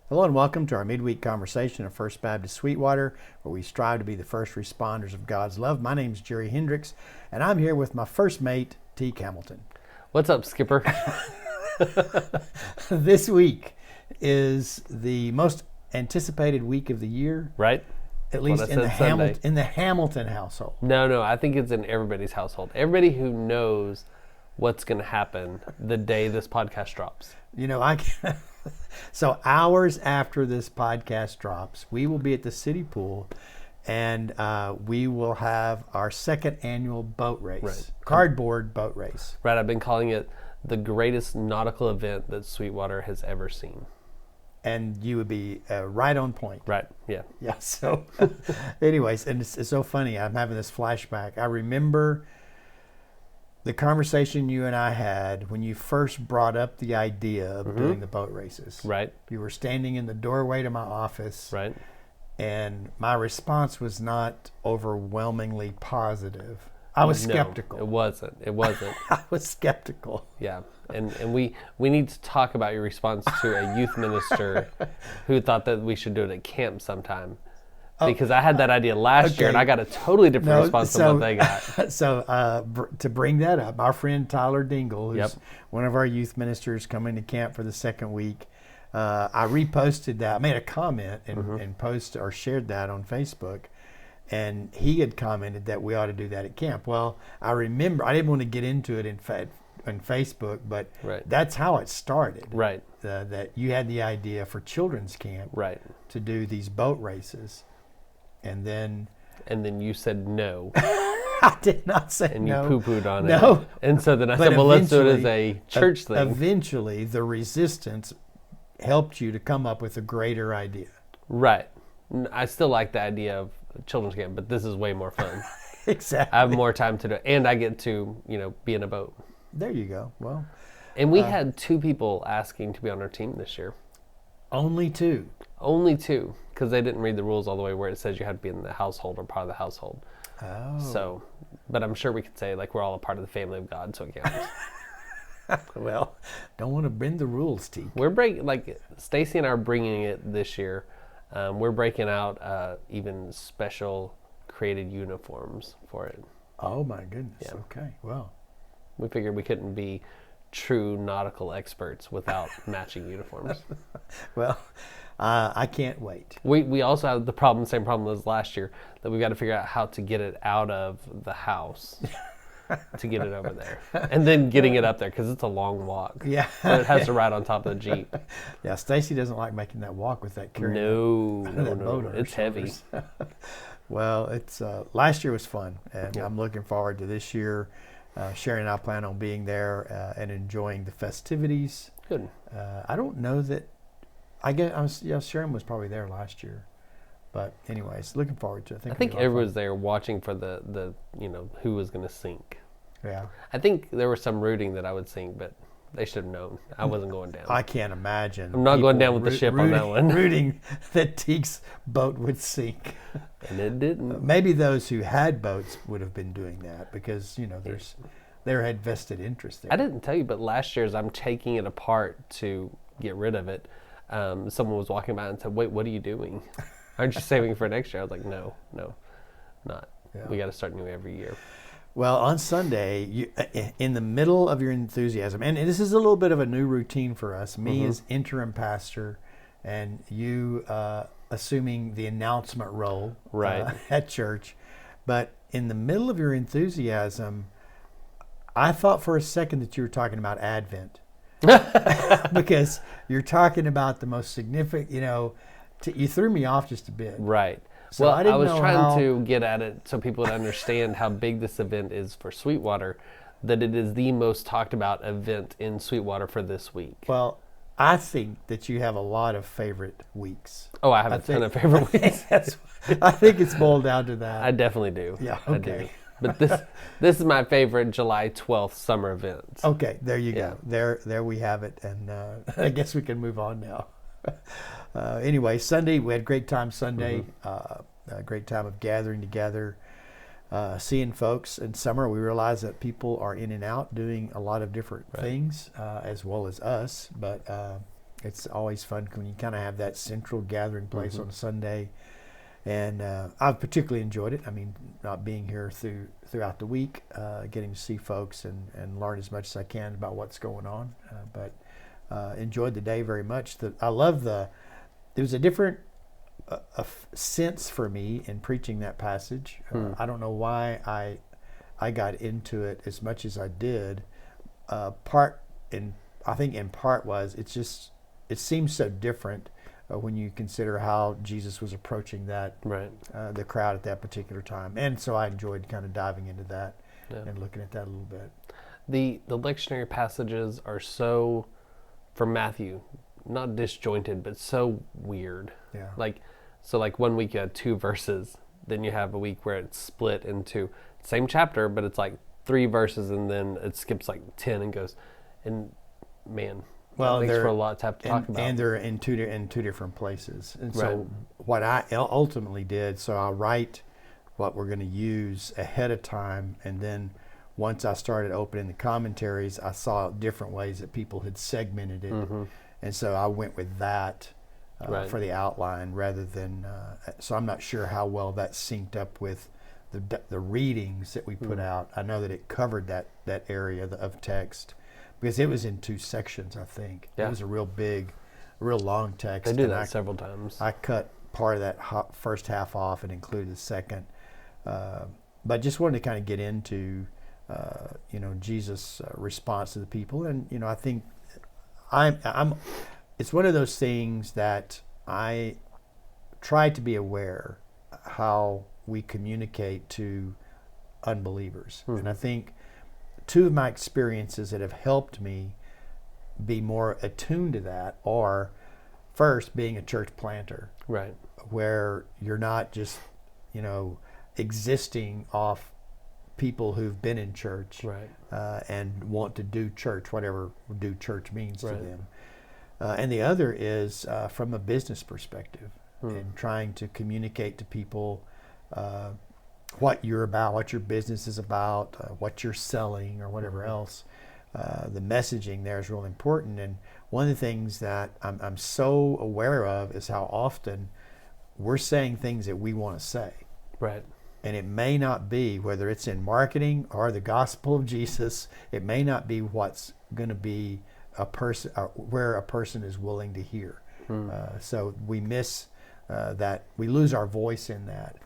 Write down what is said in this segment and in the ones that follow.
Hello and welcome to our midweek conversation of First Baptist Sweetwater, where we strive to be the first responders of God's love. My name is Jerry Hendricks, and I'm here with my first mate, Teak Hamilton. What's up, Skipper? This week is the most anticipated week of the year, Right? at least what I in the said Sunday. in the Hamilton household. No, I think it's in everybody's household. Everybody who knows what's going to happen the day this podcast drops. You know, so hours after this podcast drops, we will be at the city pool, and we will have our second annual boat race, Right. cardboard boat race. Right, I've been calling it the greatest nautical event that Sweetwater has ever seen. And you would be right on point. Right, yeah. Yeah, so anyways, and it's so funny. I'm having this flashback. I remember the conversation you and I had when you first brought up the idea of doing the boat races. Right, You were standing in the doorway to my office, right. and my response was not overwhelmingly positive. I was skeptical. No, it wasn't. I was skeptical. Yeah, and we need to talk about your response to a youth minister who thought that we should do it at camp sometime. Because I had that idea last year, and I got a totally different response from what they got. So to bring that up, our friend Tyler Dingle, who's one of our youth ministers coming to camp for the second week, I reposted that. I made a comment and posted or shared that on Facebook, and he had commented that we ought to do that at camp. Well, I remember, I didn't want to get into it in Facebook, but that's how it started. Right. That you had the idea for children's camp to do these boat races. And then you said no. I did not say and no. And you poo-pooed on it. No. And so then I said, well, let's do it as a church thing. Eventually, the resistance helped you to come up with a greater idea. Right. I still like the idea of children's camp, but this is way more fun. Exactly. I have more time to do it, and I get to, be in a boat. There you go. Well, and we had 2 people asking to be on our team this year. Only 2. Only 2, because they didn't read the rules all the way where it says you had to be in the household or part of the household. Oh. So, but I'm sure we could say we're all a part of the family of God, so it counts. Well, don't want to bend the rules, Teak. We're Stacy and I are bringing it this year. We're breaking out even special created uniforms for it. Oh my goodness. Yeah. Okay. Well, we figured we couldn't be true nautical experts without matching uniforms. Well, I can't wait. We also have the same problem as last year, that we've got to figure out how to get it out of the house to get it over there, and then getting it up there because it's a long walk. Yeah, and it has to ride on top of the Jeep. Yeah, Stacy doesn't like making that walk with that carrying. No, it's heavy. Well, it's last year was fun, and I'm looking forward to this year. Sherry and I plan on being there and enjoying the festivities. Good. I don't know that. I guess Sharon was probably there last year, but anyways, looking forward to it. I think everyone was there watching for the who was going to sink. Yeah. I think there was some rooting that I would sink, but they should have known I wasn't going down. I can't imagine. I'm not going down with the ship on that one. Rooting that Teak's boat would sink. And it didn't. Maybe those who had boats would have been doing that because there had vested interest there. I didn't tell you, but last year as I'm taking it apart to get rid of it, someone was walking by and said, "Wait, what are you doing? Aren't you saving for next year?" I was like, "No, not. Yeah. We got to start new every year." Well, on Sunday, in the middle of your enthusiasm, and this is a little bit of a new routine for us, me as interim pastor, and you assuming the announcement role at church. But in the middle of your enthusiasm, I thought for a second that you were talking about Advent. Because you're talking about the most significant, you threw me off just a bit. Right. So well, I was trying to get at it so people would understand how big this event is for Sweetwater, that it is the most talked about event in Sweetwater for this week. Well, I think that you have a lot of favorite weeks. Oh, I have a ton of favorite weeks. I think it's boiled down to that. I definitely do. Yeah, okay. I do. But this is my favorite July 12th summer event. Okay, there you go. There we have it, and I guess we can move on now. Anyway, Sunday, we had a great time Sunday, a great time of gathering together, seeing folks. In summer, we realize that people are in and out doing a lot of different things, as well as us. But It's always fun when you kind of have that central gathering place on a Sunday. And I've particularly enjoyed it. I mean, not being here throughout the week, getting to see folks and learn as much as I can about what's going on. But enjoyed the day very much. I love there was a different sense for me in preaching that passage. I don't know why I got into it as much as I did. I think in part was it seems so different when you consider how Jesus was approaching that the crowd at that particular time, and so I enjoyed kind of diving into that and looking at that a little bit. The lectionary passages are so, for Matthew, not disjointed, but so weird. Yeah. Like 1 week you had 2 verses, then you have a week where it's split into same chapter, but it's like 3 verses, and then it skips like 10 and goes, and man. Well, makes for a lot to have to talk about. And they're in two different places. And so what I ultimately did, so I'll write what we're going to use ahead of time, and then once I started opening the commentaries, I saw different ways that people had segmented it. And so I went with that for the outline rather than, so I'm not sure how well that synced up with the readings that we put out. I know that it covered that area of text, because it was in 2 sections, I think. Yeah. It was a real long text. They do that several times. I cut part of that first half off and included the second. But just wanted to kind of get into, Jesus' response to the people. And, I think it's one of those things that I try to be aware how we communicate to unbelievers. And I think 2 of my experiences that have helped me be more attuned to that are, first, being a church planter, where you're not just, existing off people who've been in church and want to do church, whatever do church means to them. And the other is from a business perspective, and trying to communicate to people what you're about, what your business is about, what you're selling, or whatever else. The messaging there is really important. And one of the things that I'm so aware of is how often we're saying things that we want to say. And it may not be, whether it's in marketing or the gospel of Jesus, it may not be what's going to be where a person is willing to hear. So we miss that, we lose our voice in that.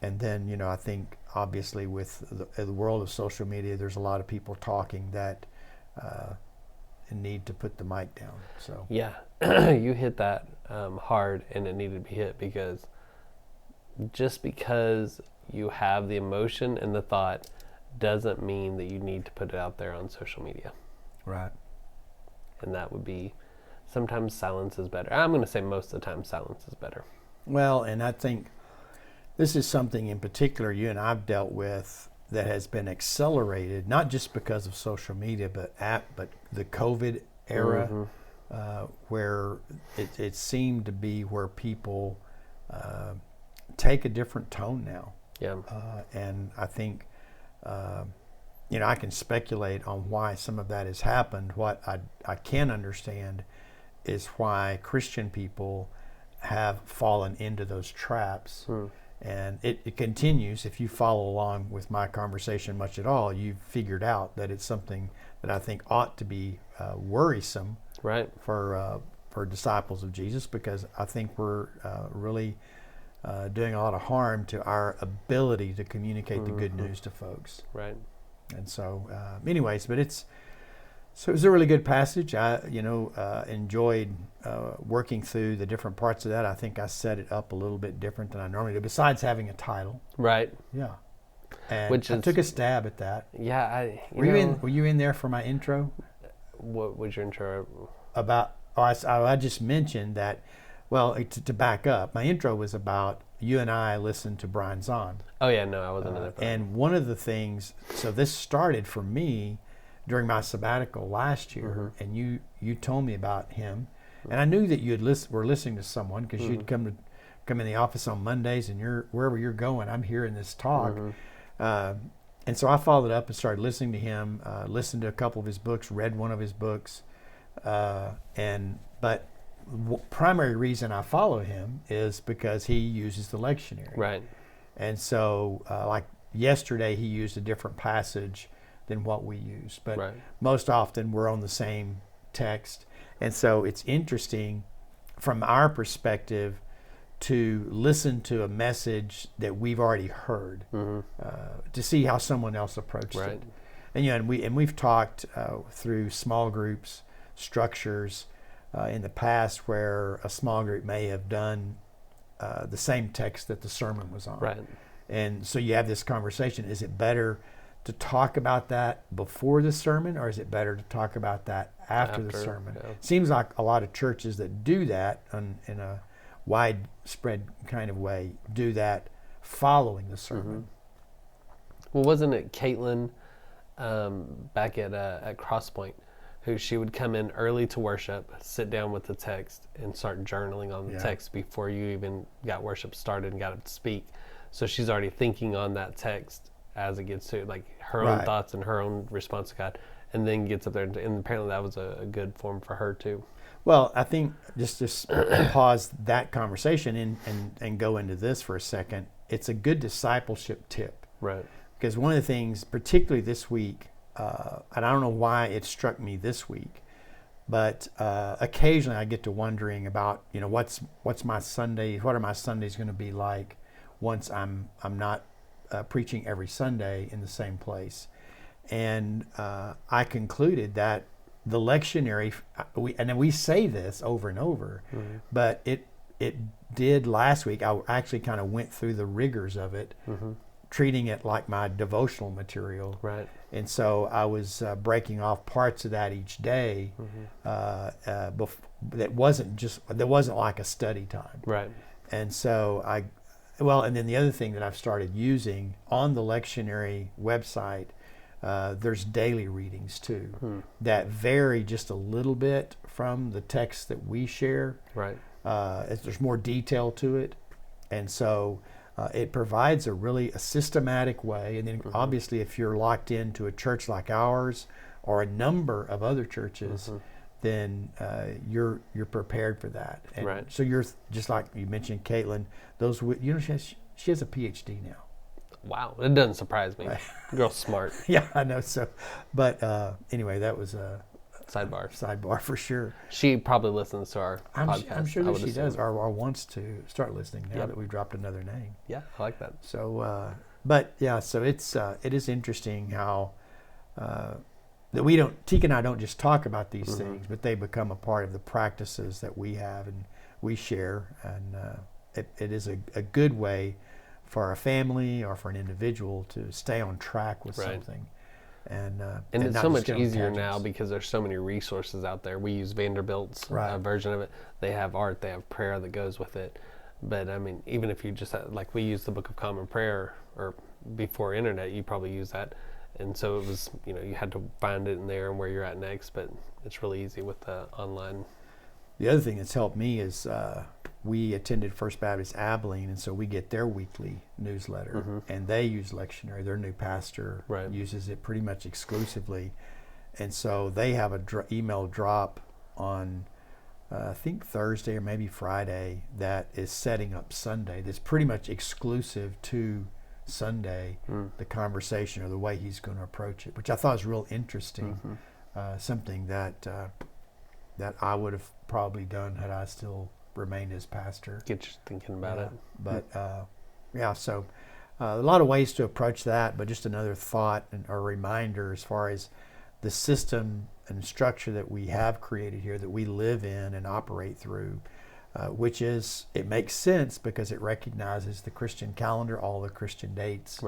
And then, I think obviously with the world of social media, there's a lot of people talking that need to put the mic down. So yeah, you hit that hard, and it needed to be hit, because just because you have the emotion and the thought doesn't mean that you need to put it out there on social media. Right. And that would be, sometimes silence is better. I'm going to say most of the time silence is better. Well, and I think this is something in particular you and I've dealt with that has been accelerated, not just because of social media, but the COVID era, where it seemed to be where people take a different tone now. Yeah. And I think, I can speculate on why some of that has happened. What I can understand is why Christian people have fallen into those traps. And it continues. If you follow along with my conversation much at all, you've figured out that it's something that I think ought to be worrisome for disciples of Jesus, because I think we're really doing a lot of harm to our ability to communicate the good news to folks. Right. And so, anyways, but it was a really good passage. I, enjoyed working through the different parts of that. I think I set it up a little bit different than I normally do, besides having a title. Right. Yeah. And I took a stab at that. Yeah. Were you in there for my intro? What was your intro? I just mentioned that, well, to back up, my intro was about you and I listened to Brian Zahn. Oh, yeah, no, I wasn't in there for that. And one of the things, so this started for me during my sabbatical last year, and you told me about him, and I knew that you were listening to someone, because you'd come in the office on Mondays, and wherever you're going, I'm hearing this talk, and so I followed up and started listening to him, listened to a couple of his books, read one of his books, But primary reason I follow him is because he uses the lectionary. Right. And so, like yesterday, he used a different passage than what we use. But Right. most often, we're on the same text. And so it's interesting from our perspective to listen to a message that we've already heard, to see how someone else approached Right. it. And we've talked through small groups structures in the past where a small group may have done the same text that the sermon was on. Right. And so you have this conversation: is it better to talk about that before the sermon, or is it better to talk about that after the sermon? Yeah. Seems like a lot of churches that do that in a widespread kind of way do that following the sermon. Well, wasn't it Caitlin back at Crosspoint, who she would come in early to worship, sit down with the text, and start journaling on the text before you even got worship started and got up to speak. So she's already thinking on that text as it gets to like her own thoughts and her own response to God, and then gets up there. And apparently that was a good form for her too. Well, I think just pause that conversation and go into this for a second. It's a good discipleship tip. Right. Because one of the things, particularly this week, and I don't know why it struck me this week, but occasionally I get to wondering about, what's my Sunday, what are my Sundays going to be like once I'm not preaching every Sunday in the same place. And I concluded that the lectionary, and we say this over and over, but it did last week. I actually kind of went through the rigors of it, treating it like my devotional material. Right. And so I was breaking off parts of that each day that wasn't like a study time. Right. And so and then the other thing that I've started using on the lectionary website, there's daily readings too that vary just a little bit from the text that we share. Right. There's more detail to it. And so it provides a systematic way. And then obviously if you're locked into a church like ours or a number of other churches, then you're prepared for that. And right. So you're just like you mentioned, Caitlin. She has a PhD now. Wow, it doesn't surprise me. Girl's smart. Yeah, I know. So, but anyway, that was a sidebar for sure. She probably listens to our podcast. I'm sure that she does, or wants to start listening now that we've dropped another name. Yeah, I like that. So, but yeah, so it is interesting how that Tika and I don't just talk about these things, but they become a part of the practices that we have and we share, and it is a good way for a family or for an individual to stay on track with something. And it's so much easier now because there's so many resources out there. We use Vanderbilt's version of it. They have art, they have prayer that goes with it. But I mean, even if you just like we use the Book of Common Prayer, or before internet, you probably use that. And so it was, you had to find it in there and where you're at next. But it's really easy with the online. The other thing that's helped me is we attended First Baptist Abilene, and so we get their weekly newsletter, and they use lectionary. Their new pastor uses it pretty much exclusively, and so they have a email drop on I think Thursday or maybe Friday that is setting up Sunday. That's pretty much exclusive to Sunday, the conversation or the way he's going to approach it, which I thought was real interesting. Something that I would have probably done had I still remained as pastor. Get you thinking about it. But so a lot of ways to approach that, but just another thought or reminder as far as the system and structure that we have created here that we live in and operate through, which is, it makes sense because it recognizes the Christian calendar, all the Christian dates,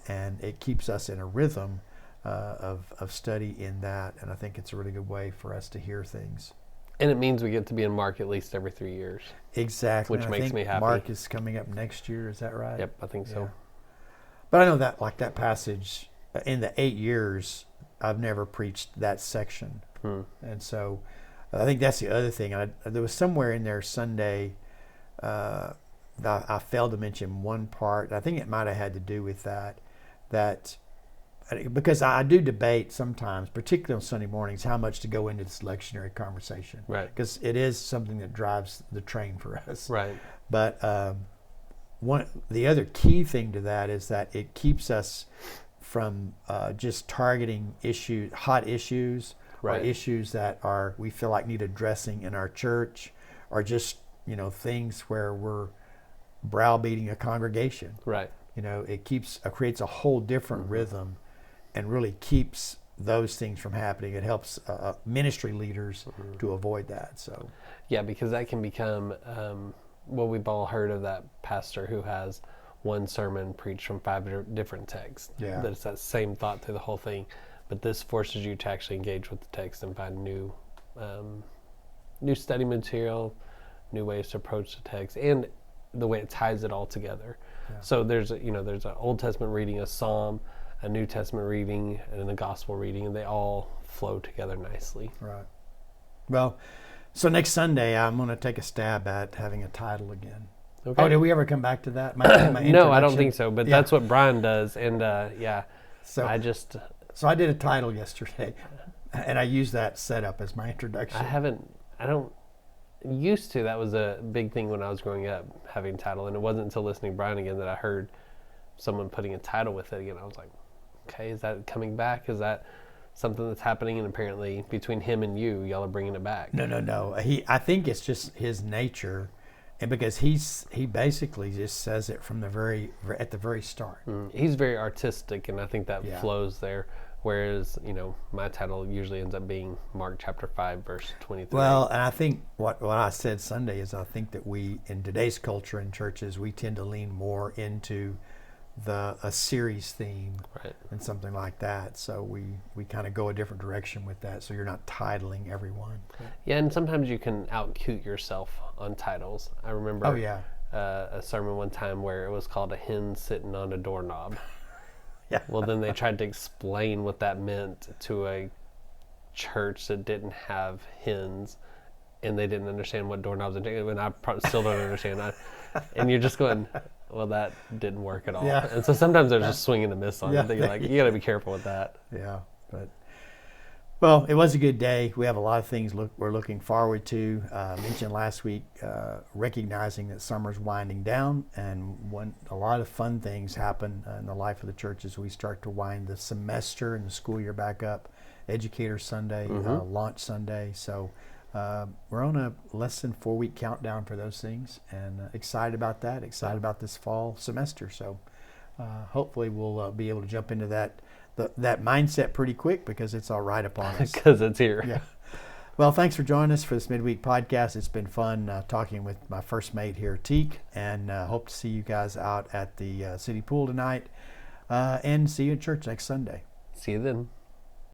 and it keeps us in a rhythm of study in that, and I think it's a really good way for us to hear things. And it means we get to be in Mark at least every 3 years. Exactly. Which makes me happy. Mark is coming up next year, is that right? Yep, I think so. But I know that, like that passage, in the 8 years, I've never preached that section. And so I think that's the other thing. There was somewhere in there Sunday, I failed to mention one part. I think it might have had to do with that because I do debate sometimes, particularly on Sunday mornings, how much to go into this lectionary conversation. Right. Because it is something that drives the train for us. Right. But the other key thing to that is that it keeps us from just targeting hot issues, right. or issues that we feel like need addressing in our church, or just things where we're browbeating a congregation. Right. It creates a whole different rhythm, and really keeps those things from happening. It helps ministry leaders to avoid that. So, yeah, because that can become what we've all heard of, that pastor who has one sermon preached from 5 different texts. Yeah. That it's that same thought through the whole thing, but this forces you to actually engage with the text and find new study material, new ways to approach the text, and the way it ties it all together. Yeah. So there's an Old Testament reading, a Psalm, a New Testament reading, and a Gospel reading, and they all flow together nicely. Right. Well, so next Sunday I'm going to take a stab at having a title again. Okay. Oh, did we ever come back to that? No, I don't think so. But that's what Brian does, and yeah. So I did a title yesterday, and I used that setup as my introduction. I don't. Used to, that was a big thing when I was growing up, having title, and it wasn't until listening to Brian again that I heard someone putting a title with it again. I was like, okay, is that coming back? Is that something that's happening? And apparently between him and y'all are bringing it back. No. I think it's just his nature, and because he basically just says it from at the very start. He's very artistic, and I think that flows there. Whereas, my title usually ends up being Mark chapter 5, verse 23. Well, and I think what I said Sunday is, I think that we, in today's culture in churches, we tend to lean more into a series theme, right, and something like that. So we kind of go a different direction with that. So you're not titling everyone. Yeah, and sometimes you can out-cute yourself on titles. I remember a sermon one time where it was called "A Hen Sitting on a Doorknob." Yeah. Well, then they tried to explain what that meant to a church that didn't have hens, and they didn't understand what doorknobs are. And I still don't understand that. And you're just going, well, that didn't work at all. Yeah. And so sometimes there's just swinging a miss on it. You're like, you got to be careful with that. Yeah, but well, it was a good day. We have a lot of things we're looking forward to. Mentioned last week, recognizing that summer's winding down, and a lot of fun things happen in the life of the church as we start to wind the semester and the school year back up. Educator Sunday, Launch Sunday. So we're on a less than 4-week countdown for those things, and excited about that. Excited about this fall semester. So hopefully we'll be able to jump into that mindset pretty quick, because it's all right upon us. Because it's here. Yeah. Well, thanks for joining us for this midweek podcast. It's been fun talking with my first mate here, Teak, and hope to see you guys out at the city pool tonight, and see you at church next Sunday. See you then.